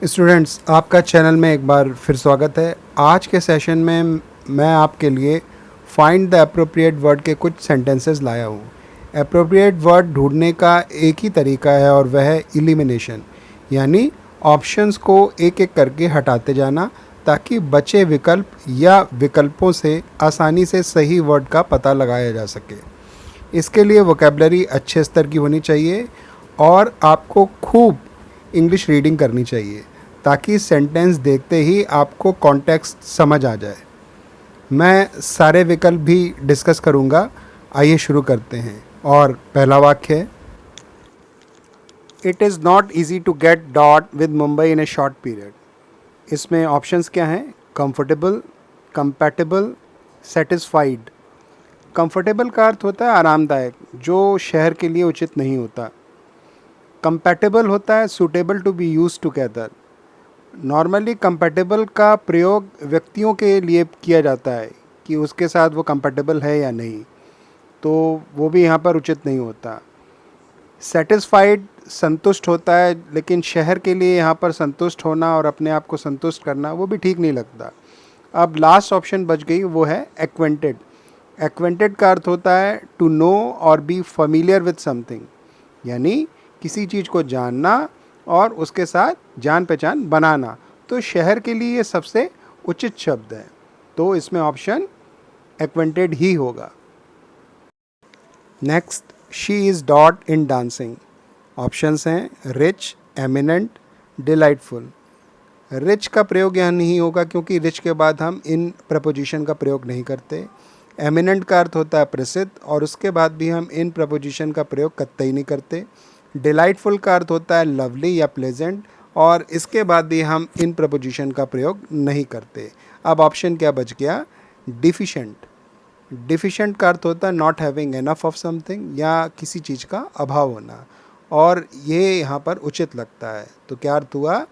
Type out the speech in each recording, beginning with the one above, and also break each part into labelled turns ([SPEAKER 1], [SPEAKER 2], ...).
[SPEAKER 1] Students, आपका channel में एक बार फिर स्वागत है। आज के सेशन में मैं आपके लिए फाइंड द अप्रोप्रिएट वर्ड के कुछ सेंटेंसेस लाया हूँ। अप्रोप्रिएट वर्ड ढूंढने का एक ही तरीका है और वह है एलिमिनेशन, यानी ऑप्शंस को एक एक करके हटाते जाना ताकि बचे विकल्प या विकल्पों से आसानी से सही वर्ड का पता लगाया जा सके। इसके लिए वोकैबुलरी अच्छे स्तर की होनी चाहिए और आपको खूब इंग्लिश रीडिंग करनी चाहिए ताकि सेंटेंस देखते ही आपको कॉन्टेक्स्ट समझ आ जाए। मैं सारे विकल्प भी डिस्कस करूंगा। आइए शुरू करते हैं। और पहला वाक्य है, it is not easy to get dot with Mumbai in a short period. इसमें ऑप्शंस क्या हैं? Comfortable, compatible, satisfied. कंफर्टेबल का अर्थ होता है आरामदायक, जो शहर के लिए उचित नहीं होता। कंपैटिबल होता है suitable to be use together. Normally compatible का प्रयोग व्यक्तियों के लिए किया जाता है कि उसके साथ वो कंपैटिबल है या नहीं, तो वो भी यहाँ पर उचित नहीं होता। सेटिस्फाइड संतुष्ट होता है, लेकिन शहर के लिए यहाँ पर संतुष्ट होना और अपने आप को संतुष्ट करना वो भी ठीक नहीं लगता। अब लास्ट ऑप्शन बच गई, वो है एक्वेंटेड। एक्वेंटेड का अर्थ होता है टू नो और बी फैमिलियर विद समथिंग, यानी किसी चीज़ को जानना और उसके साथ जान पहचान बनाना। तो शहर के लिए ये सबसे उचित शब्द है, तो इसमें ऑप्शन एक्वेंटेड ही होगा। Next, she is dot in dancing. Options हैं रिच, एमिनेंट, डिलाइटफुल। रिच का प्रयोग यहाँ नहीं होगा क्योंकि रिच के बाद हम इन प्रपोजिशन का प्रयोग नहीं करते। एमिनेंट का अर्थ होता है प्रसिद्ध और उसके बाद भी हम इन प्रपोजिशन का प्रयोग कतई नहीं करते। डिलाइटफुल का अर्थ होता है लवली या प्लेजेंट और इसके बाद भी हम इन प्रपोजिशन का प्रयोग नहीं करते। अब ऑप्शन क्या बच गया? डिफिशेंट। डिफिशेंट का अर्थ होता है not having enough of something, या किसी चीज़ का अभाव होना, और ये यहाँ पर उचित लगता है। तो क्या अर्थ हुआ?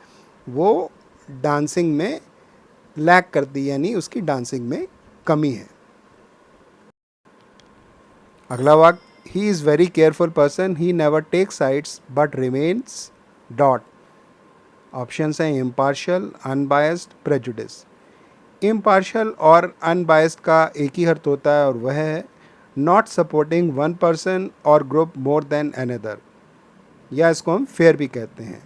[SPEAKER 1] वो डांसिंग में लैक करती, यानी उसकी डांसिंग में कमी है। अगला वाक्य, he is very careful person, he never takes sides but remains dot। Options हैं impartial, unbiased, prejudice। impartial और unbiased का एक ही अर्थ होता है और वह है not supporting one person or group more than another, या इसको हम fair भी कहते हैं।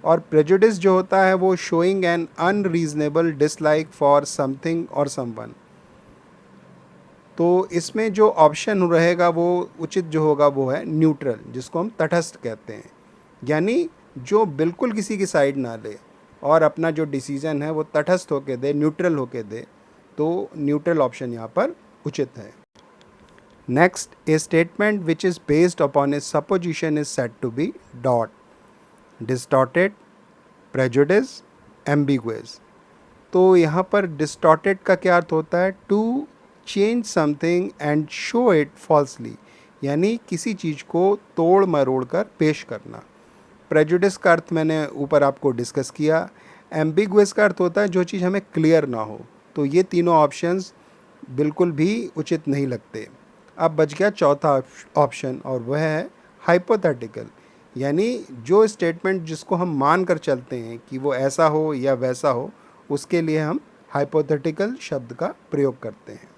[SPEAKER 1] और prejudice जो होता है वो showing an unreasonable dislike for something or someone। तो इसमें जो ऑप्शन रहेगा वो उचित जो होगा वो है न्यूट्रल, जिसको हम तटस्थ कहते हैं, यानी जो बिल्कुल किसी की साइड ना ले और अपना जो डिसीजन है वो तटस्थ होके दे, न्यूट्रल होके दे। तो न्यूट्रल ऑप्शन यहाँ पर उचित है। Next, a statement which is based upon a supposition is said to be dot. Distorted, prejudice, ambiguous. तो यहाँ पर डिस्टॉर्टेड का क्या अर्थ होता है? To change something and show it falsely, यानी किसी चीज़ को तोड़ मरोड़ कर पेश करना। प्रेजुडिस का अर्थ मैंने ऊपर आपको डिस्कस किया। एम्बिगुअस का अर्थ होता है जो चीज़ हमें क्लियर ना हो। तो ये तीनों ऑप्शंस बिल्कुल भी उचित नहीं लगते। अब बच गया चौथा ऑप्शन और वह है हाइपोथेटिकल, यानी जो स्टेटमेंट जिसको हम मान कर चलते हैं कि वो ऐसा हो या वैसा हो, उसके लिए हम हाइपोथेटिकल शब्द का प्रयोग करते हैं।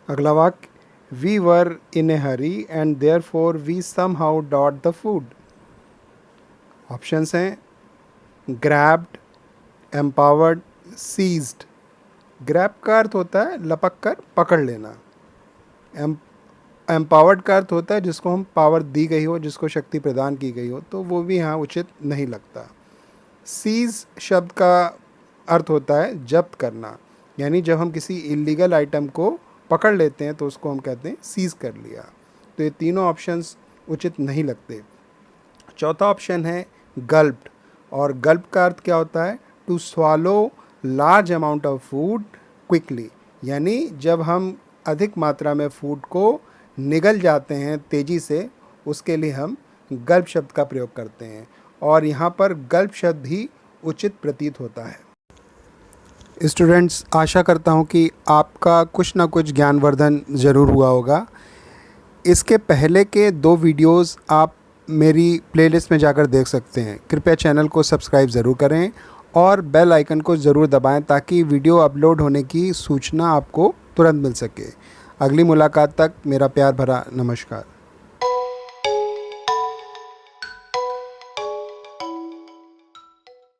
[SPEAKER 1] अगला वाक्य, we were in a hurry and therefore we somehow dot the food. Options हैं ग्रैब्ड, एम्पावर्ड, सीज्ड। ग्रैब का अर्थ होता है लपक कर पकड़ लेना। एम्पावर्ड का अर्थ होता है जिसको हम पावर दी गई हो, जिसको शक्ति प्रदान की गई हो, तो वो भी यहाँ उचित नहीं लगता। सीज शब्द का अर्थ होता है जब्त करना, यानी जब हम किसी इलीगल आइटम को पकड़ लेते हैं तो उसको हम कहते हैं सीज कर लिया। तो ये तीनों ऑप्शंस उचित नहीं लगते। चौथा ऑप्शन है गल्प्ड, और गल्प का अर्थ क्या होता है? To swallow large amount of food quickly, यानी जब हम अधिक मात्रा में फूड को निगल जाते हैं तेज़ी से, उसके लिए हम गल्प शब्द का प्रयोग करते हैं और यहाँ पर गल्प शब्द ही उचित प्रतीत होता है। स्टूडेंट्स, आशा करता हूँ कि आपका कुछ ना कुछ ज्ञानवर्धन ज़रूर हुआ होगा। इसके पहले के 2 वीडियोस आप मेरी प्लेलिस्ट में जाकर देख सकते हैं। कृपया चैनल को सब्सक्राइब ज़रूर करें और बेल आइकन को ज़रूर दबाएं ताकि वीडियो अपलोड होने की सूचना आपको तुरंत मिल सके। अगली मुलाकात तक मेरा प्यार भरा नमस्कार।